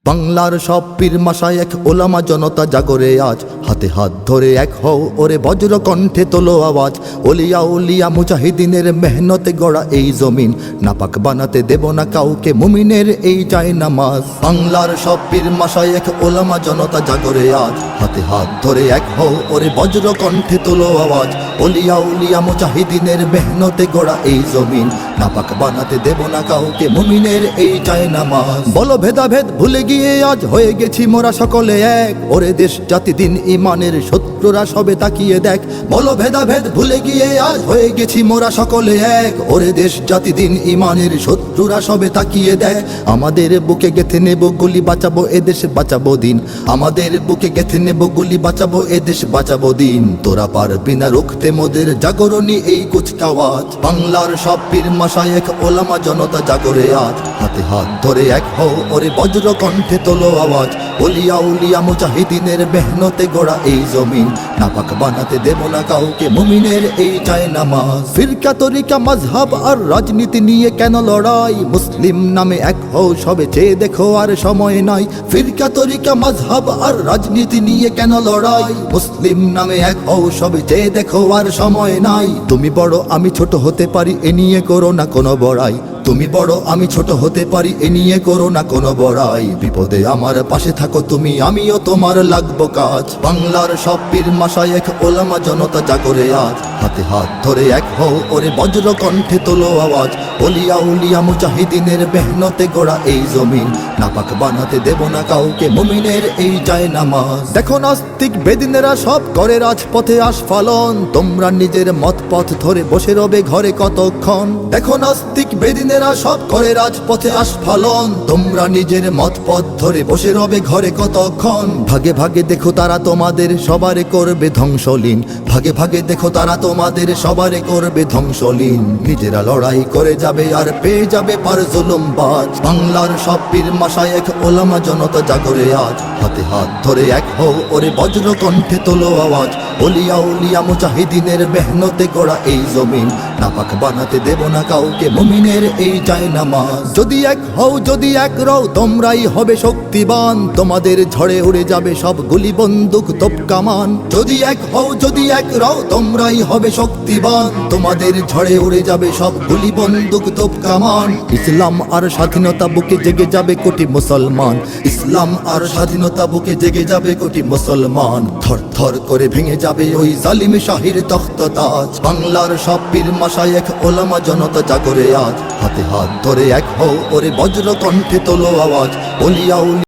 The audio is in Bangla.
বাংলার সব পীর মাশায়েখ ওলামা জনতা জাগরে আজ, হাতে হাত ধরে এক হও ওরে বজ্র কণ্ঠে তোলো আওয়াজ। ওলিয়া উলিয়া মুজাহিদিনের মেহনতে গড়া এই জমিন, নাপাক বানাতে দেব না কাউকে মুমিনের এই চাই নামাজ। বাংলার সব পীর মাশায়েখ ওলামা জনতা জাগরে আজ, হাতে হাত ধরে এক হও ওরে বজ্র কণ্ঠে তোলো আওয়াজ। ওলিয়া উলিয়া মুজাহিদিনের মেহনতে গড়া এই জমিন, নাপাক বানাতে দেব না কাউকে মুমিনের এই চাই নামাজ। বলো ভেদাভেদ ভুলে গিয়ে আজ হয়ে গেছি মোরা সকলে এক, ওরে দেশ জাতি দিন ইমানের শত্রুরা সবে তাকিয়ে দেখ। বলো ভেদাভেদ ভুলে গিয়ে আজ হয়ে গেছি মোরা সকলে এক, ওরে দেশ জাতি দিন ইমানের শত্রুরা সবে তাকিয়ে দেখ। আমাদের বুকে গেথে নেব গুলি, বাঁচাবো এদেশ বাঁচাবো দিন। আমাদের বুকে গেথে নেব গুলি, বাঁচাবো এদেশ বাঁচাবো দিন। তোরা পারবি না রুখতে মোদের জাগরণী এই কুচকাওয়াজ। বাংলার সব পীর মাশায়েখ ওলামা জনতা জাগরে আজ, হাতে হাত ধরে এক হও ওরে বজ্র কণ্ঠে তোলো আওয়াজ। ওলিয়া উলিয়া মুজাহিদিনের মেহনতে গড়া এই জমিন, নাপাক বানাতে দেব না কাউকে মুমিনের এই চাই নামাজ। ফিরকা তরিকা মাযহাব আর রাজনীতি নিয়ে কেন লড়াই, মুসলিম নামে এক হও সবে চেয়ে দেখো আর সময় নাই। ফিরকা তরিকা মাযহাব আর রাজনীতি নিয়ে কেন লড়াই, মুসলিম নামে এক হও সবে চেয়ে দেখো আর সময় নাই। তুমি বড় আমি ছোট হতে পারি এ নিয়ে করো না কোনো বড়াই, তুমি বড় আমি ছোট হতে পারি এ নিয়ে করো না কোনো বড়াই। বিপদে আমার পাশে থাকো তুমি, আমিও তোমার লাগবো কাজ। বাংলার সব পীর মাশায়েখ ওলামা জনতা জাগরে আজ, হাতে হাত ধরে এক হও ওরে বজ্র কণ্ঠে তোলো আওয়াজ। ওলিয়া উলিয়া মুজাহিদিনের মেহনতে গড়া এই জমিন, নাপাক বানাতে দেব না কাউকে মুমিনের এই চাই নামাজ। দেখো নাস্তিক বেদিনেরা সব করে রাজপথে আস্ফালন, তোমরা নিজের মত পথ ধরে বসে রবে ঘরে কতক্ষণ। দেখো নাস্তিক বেদিনেরা সব করে রাজপথে আস্ফালন, তোমরা নিজের মত পথ ধরে বসে রবে ঘরে কতক্ষণ। ভাগে ভাগে দেখো তারা তোমাদের সবারে করবে ধ্বংসলীন, ভাগে ভাগে দেখো তারা তোমাদের সবারে করবে ধ্বংসলীন। নিজেরা লড়াই করে যাবে আর পেয়ে যাবে পার জুলুমবাজ। বাংলার সব পীর মাশায়েখ ওলামা জনতা জাগরে আজ, হাতে হাত ধরে এক হও ওরে বজ্র কণ্ঠে তোলো আওয়াজ। ওলিয়া উলিয়া মুজাহিদিনের মেহনতে গড়া এই জমিন, নাপাক বানাতে দেব না কাউকে মুমিনের এই চাই নামাজ। যদি এক হও যদি এক রও তোমরাই হবে শক্তিবান, তোমাদের ঝড়ে উড়ে যাবে সব গুলি বন্দুক তোপ কামান। যদি এক হও যদি এক রও তোমরাই হবে শক্তিবান, তোমাদের ঝড়ে উড়ে যাবে সব গুলি বন্দুক তোপ কামান। ইসলাম আর স্বাধীনতা বুকে জেগে যাবে কোটি মুসলমান, ইসলাম আর স্বাধীনতা বুকে জেগে যাবে কোটি মুসলমান। থর থর করে ভেঙে যাবে ওই জালিম শাহির তখ্ততাজ। বাংলার সব পীর মাশায়েখ ওলামা জনতা জাগরে আজ, হাতে হাত ধরে এক হও ওরে বজ্র কণ্ঠে তোলো আওয়াজ। ওলিয়া